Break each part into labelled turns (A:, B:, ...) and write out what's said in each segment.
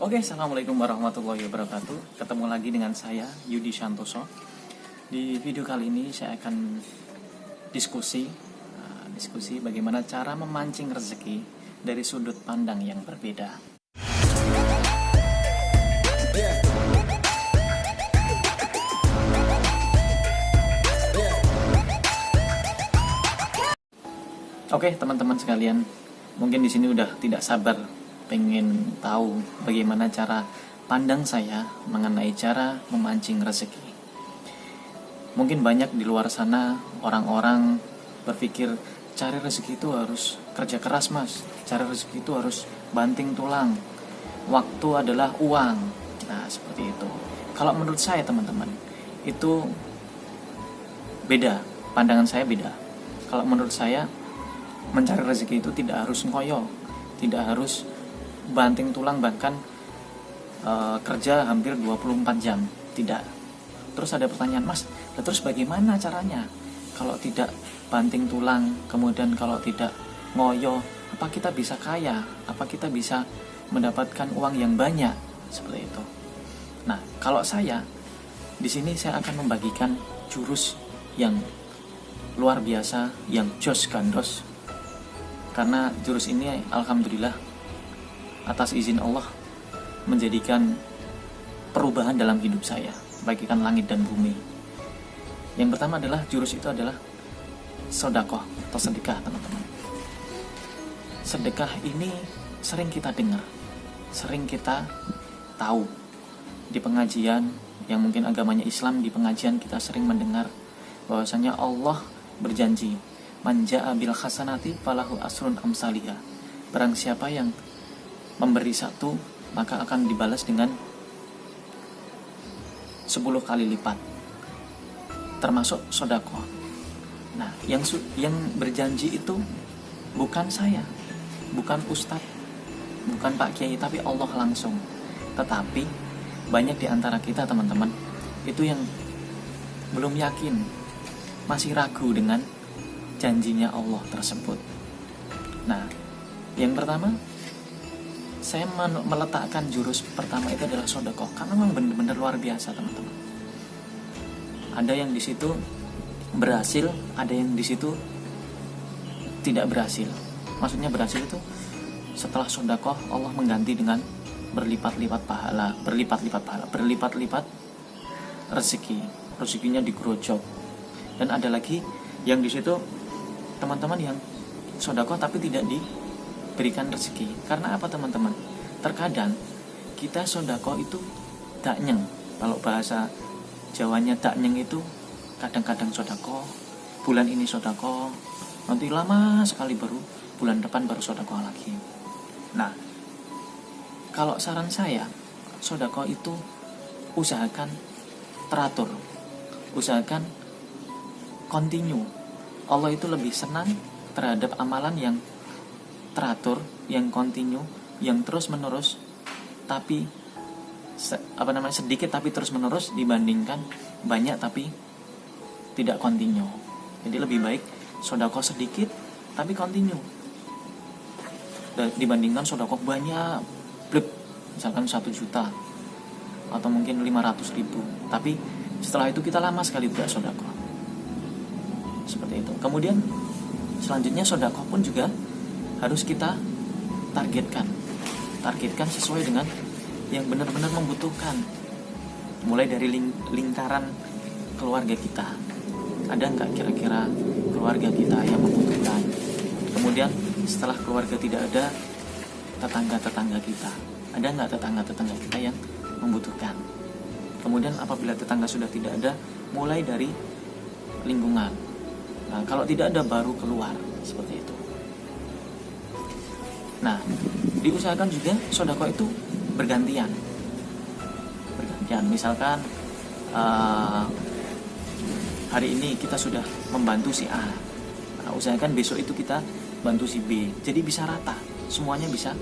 A: Oke, assalamualaikum warahmatullahi wabarakatuh. Ketemu lagi dengan saya, Yudi Santoso. Di video kali ini saya akan diskusi bagaimana cara memancing rezeki dari sudut pandang yang berbeda. Oke, teman-teman sekalian, mungkin di sini udah tidak sabar pengen tahu bagaimana cara pandang saya mengenai cara memancing rezeki. Mungkin banyak di luar sana orang-orang berpikir cari rezeki itu harus kerja keras, mas. Cari rezeki itu harus banting tulang. Waktu adalah uang. Nah, seperti itu. Kalau menurut saya, teman-teman, itu beda. Pandangan saya beda. Kalau menurut saya, mencari rezeki itu tidak harus ngoyo, tidak harus banting tulang, bahkan kerja hampir 24 jam, tidak. Terus ada pertanyaan, mas, terus bagaimana caranya kalau tidak banting tulang, kemudian kalau tidak ngoyo, apa kita bisa kaya, apa kita bisa mendapatkan uang yang banyak, seperti itu. Nah, kalau saya di sini saya akan membagikan jurus yang luar biasa, yang jos gandos, karena jurus ini alhamdulillah atas izin Allah menjadikan perubahan dalam hidup saya, bagikan langit dan bumi. Yang pertama adalah jurus itu adalah sedekah atau sedekah, teman-teman. Sedekah ini sering kita dengar, sering kita tahu di pengajian yang mungkin agamanya Islam. Di pengajian kita sering mendengar bahwasanya Allah berjanji, man jaa bil hasanati falahu asrun amsalihha. Barang siapa yang memberi satu, maka akan dibalas dengan 10 kali lipat, termasuk sedekah. Nah, yang berjanji itu bukan saya, bukan ustadz, bukan Pak Kiai, tapi Allah langsung. Tetapi banyak di antara kita, teman-teman, itu yang belum yakin, masih ragu dengan janjinya Allah tersebut. Nah, yang pertama, saya meletakkan jurus pertama itu adalah sedekah, karena memang benar-benar luar biasa, teman-teman. Ada yang di situ berhasil, ada yang di situ tidak berhasil. Maksudnya berhasil itu setelah sedekah Allah mengganti dengan berlipat-lipat pahala, berlipat-lipat rezekinya digerojok. Dan ada lagi yang di situ, teman-teman, yang sedekah tapi tidak diberikan rezeki. Karena apa, teman-teman? Terkadang kita sedekah itu daknyeng. Kalau bahasa Jawanya daknyeng itu kadang-kadang sedekah, bulan ini sedekah, nanti lama sekali baru bulan depan baru sedekah lagi. Nah, kalau saran saya, sedekah itu usahakan teratur, usahakan continue. Allah itu lebih senang terhadap amalan yang teratur, yang continue, yang terus menerus, tapi sedikit tapi terus menerus, dibandingkan banyak tapi tidak continue. Jadi lebih baik sedekah sedikit tapi continue dibandingkan sedekah banyak, misalkan 1 juta atau mungkin 500.000, tapi setelah itu kita lama sekali tidak sedekah. Seperti itu. Kemudian selanjutnya sedekah pun juga harus kita targetkan sesuai dengan yang benar-benar membutuhkan. Mulai dari lingkaran keluarga kita, ada nggak kira-kira keluarga kita yang membutuhkan. Kemudian setelah keluarga tidak ada, tetangga-tetangga kita, ada nggak tetangga-tetangga kita yang membutuhkan. Kemudian apabila tetangga sudah tidak ada, mulai dari lingkungan. Nah, kalau tidak ada baru keluar, seperti itu. Nah, diusahakan juga sedekah itu bergantian. Misalkan hari ini kita sudah membantu si A, nah, usahakan besok itu kita bantu si B. Jadi bisa rata, semuanya bisa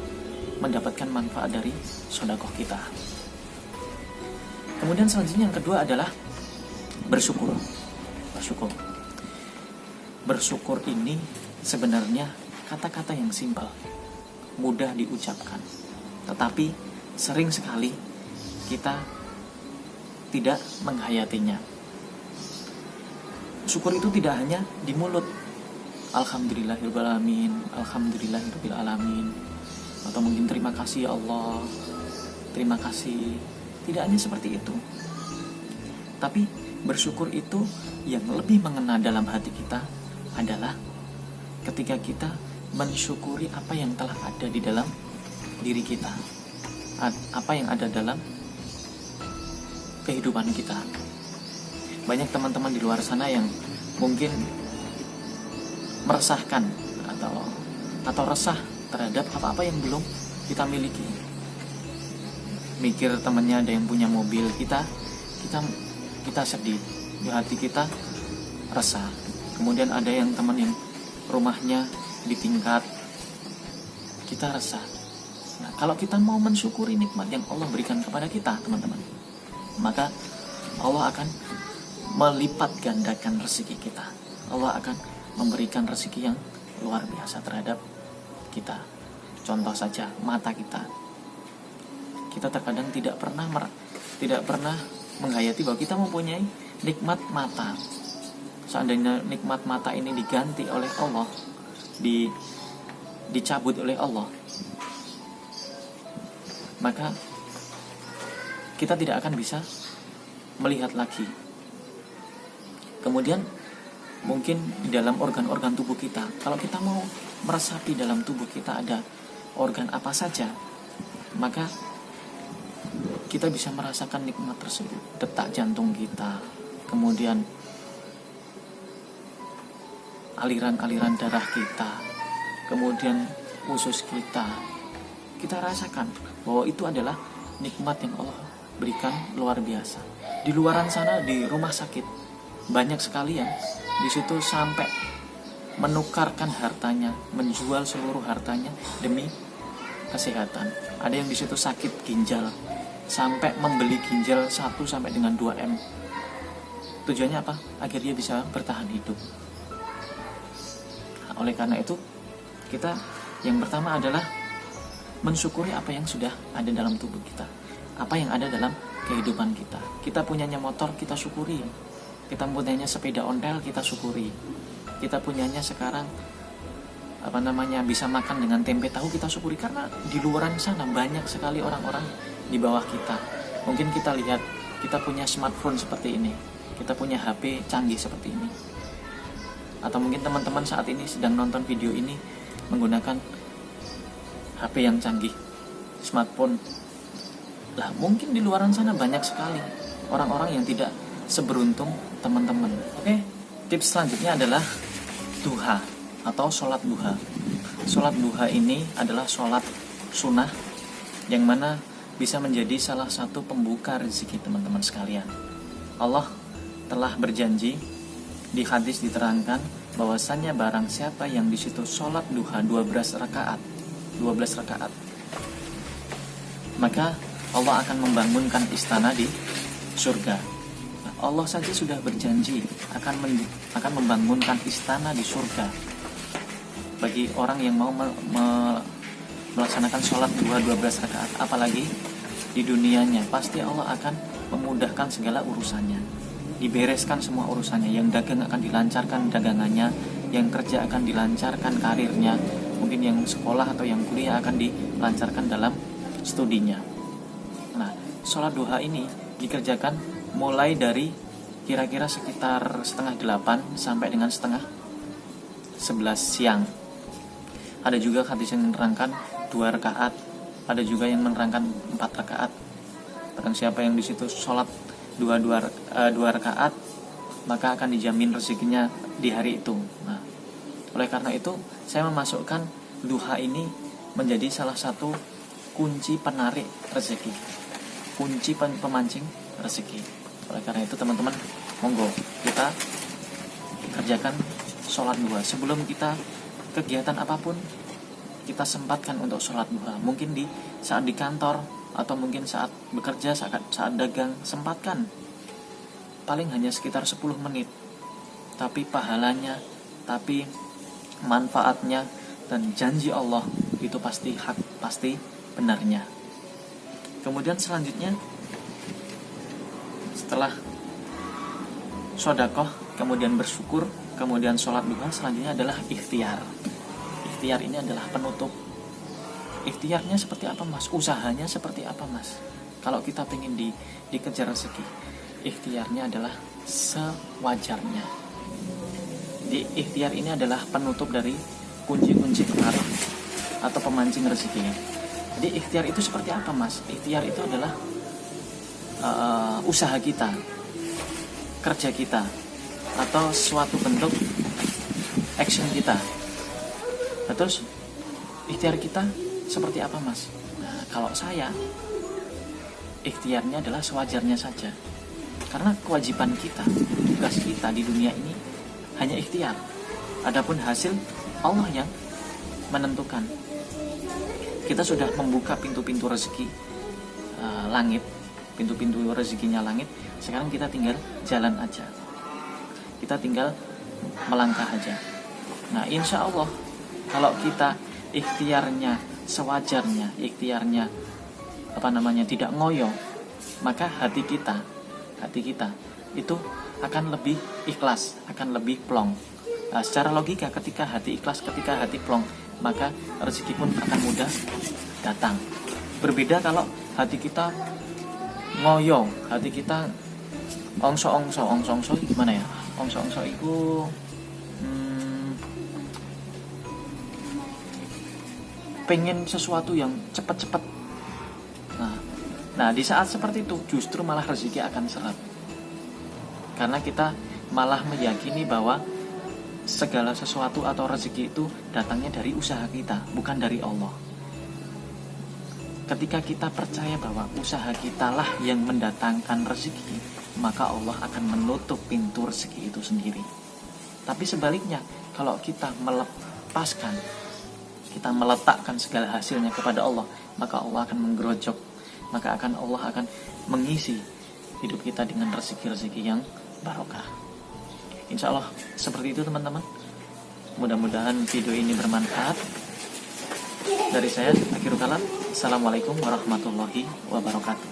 A: mendapatkan manfaat dari sedekah kita. Kemudian selanjutnya yang kedua adalah bersyukur. Bersyukur ini sebenarnya kata-kata yang simpel, mudah diucapkan, tetapi sering sekali kita tidak menghayatinya. Syukur itu tidak hanya di mulut, alhamdulillahirobbilalamin, alhamdulillahirobbilalamin, atau mungkin terima kasih ya Allah, terima kasih. Tidak hanya seperti itu, tapi bersyukur itu yang lebih mengena dalam hati kita adalah ketika kita mensyukuri apa yang telah ada di dalam diri kita, apa yang ada dalam kehidupan kita. Banyak teman-teman di luar sana yang mungkin meresahkan atau resah terhadap apa-apa yang belum kita miliki. Mikir temannya ada yang punya mobil, kita sedih, di hati kita resah. Kemudian ada yang teman yang rumahnya di tingkat, kita resah. Nah, kalau kita mau mensyukuri nikmat yang Allah berikan kepada kita, teman-teman, maka Allah akan melipat gandakan rezeki kita. Allah akan memberikan rezeki yang luar biasa terhadap kita. Contoh saja, mata kita. Kita terkadang tidak pernah menghayati bahwa kita mempunyai nikmat mata. Seandainya nikmat mata ini diganti oleh Allah, dicabut oleh Allah, maka kita tidak akan bisa melihat lagi. Kemudian mungkin di dalam organ-organ tubuh kita, kalau kita mau meresapi dalam tubuh kita ada organ apa saja, maka kita bisa merasakan nikmat tersebut. Detak jantung kita, kemudian aliran-aliran darah kita, kemudian usus kita rasakan bahwa itu adalah nikmat yang Allah berikan luar biasa. Di luaran sana, di rumah sakit, banyak sekali yang di situ sampai menukarkan hartanya, menjual seluruh hartanya demi kesehatan. Ada yang di situ sakit ginjal, sampai membeli ginjal 1 sampai dengan 2 M. Tujuannya apa? Agar dia bisa bertahan hidup. Nah, oleh karena itu, kita yang pertama adalah mensyukuri apa yang sudah ada dalam tubuh kita, apa yang ada dalam kehidupan kita. Kita punyanya motor, kita syukuri. Kita punyanya sepeda ontel, kita syukuri. Kita punyanya sekarang bisa makan dengan tempe tahu, kita syukuri. Karena di luaran sana banyak sekali orang-orang di bawah kita. Mungkin kita lihat, kita punya smartphone seperti ini, kita punya HP canggih seperti ini, atau mungkin teman-teman saat ini sedang nonton video ini menggunakan HP yang canggih, smartphone. Lah, mungkin di luaran sana banyak sekali orang-orang yang tidak seberuntung teman-teman. Oke, tips selanjutnya adalah duha atau sholat duha. Sholat duha ini adalah sholat sunnah yang mana bisa menjadi salah satu pembuka rezeki teman-teman sekalian. Allah telah berjanji, di hadis diterangkan bahwasannya barang siapa yang di situ sholat duha 12 rakaat, maka Allah akan membangunkan istana di surga. Allah saja sudah berjanji akan membangunkan istana di surga bagi orang yang mau melaksanakan sholat 12 rakaat. Apalagi di dunianya, pasti Allah akan memudahkan segala urusannya, dibereskan semua urusannya. Yang dagang akan dilancarkan dagangannya, yang kerja akan dilancarkan karirnya, mungkin yang sekolah atau yang kuliah akan dilancarkan dalam studinya. Nah, sholat duha ini dikerjakan mulai dari kira-kira sekitar 7:30 sampai dengan 10:30 siang. Ada juga hadis yang menerangkan 2 rakaat, ada juga yang menerangkan 4 rakaat. Barang siapa yang di situ sholat 2 rakaat, maka akan dijamin rezekinya di hari itu. Nah, oleh karena itu saya memasukkan duha ini menjadi salah satu kunci penarik rezeki, kunci pemancing rezeki. Oleh karena itu teman-teman, monggo kita kerjakan sholat duha. Sebelum kita kegiatan apapun, kita sempatkan untuk sholat duha. Mungkin saat di kantor, atau mungkin saat bekerja, saat dagang, sempatkan. Paling hanya sekitar 10 menit. Tapi pahalanya, tapi manfaatnya, dan janji Allah itu pasti hak, pasti benarnya. Kemudian selanjutnya, setelah sodakoh, kemudian bersyukur, kemudian sholat duha, selanjutnya adalah ikhtiar. Ikhtiar ini adalah penutup. Ikhtiarnya seperti apa mas? Usahanya seperti apa mas? Kalau kita pengen dikejar rezeki, ikhtiarnya adalah sewajarnya. Di ikhtiar ini adalah penutup dari kunci-kunci pengaruh atau pemancing rezekinya. Jadi ikhtiar itu seperti apa mas? Ikhtiar itu adalah usaha kita, kerja kita, atau suatu bentuk action kita. Nah, terus ikhtiar kita seperti apa mas? Nah, kalau saya, ikhtiarnya adalah sewajarnya saja. Karena kewajiban kita, tugas kita di dunia ini hanya ikhtiar. Adapun hasil Allah yang menentukan. Kita sudah membuka pintu-pintu rezeki langit, pintu-pintu rezekinya langit. Sekarang kita tinggal jalan aja. Kita tinggal melangkah aja. Nah, insya Allah kalau kita ikhtiarnya sewajarnya, ikhtiarnya tidak ngoyo, maka hati kita itu akan lebih ikhlas, akan lebih plong. Nah, secara logika ketika hati ikhlas, ketika hati plong, maka rezeki pun akan mudah datang. Berbeda kalau hati kita ngoyo, hati kita ongso gimana ya? Ongso itu pengen sesuatu yang cepat-cepat. Nah, di saat seperti itu justru malah rezeki akan seret. Karena kita malah meyakini bahwa segala sesuatu atau rezeki itu datangnya dari usaha kita, bukan dari Allah. Ketika kita percaya bahwa usaha kita lah yang mendatangkan rezeki, maka Allah akan menutup pintu rezeki itu sendiri. Tapi sebaliknya, kalau kita melepaskan, kita meletakkan segala hasilnya kepada Allah, maka Allah akan menggerojok, maka Allah akan mengisi hidup kita dengan rezeki-rezeki yang barokah. Insya Allah seperti itu teman-teman. Mudah-mudahan video ini bermanfaat. Dari saya, akhirul kalam. Assalamualaikum warahmatullahi wabarakatuh.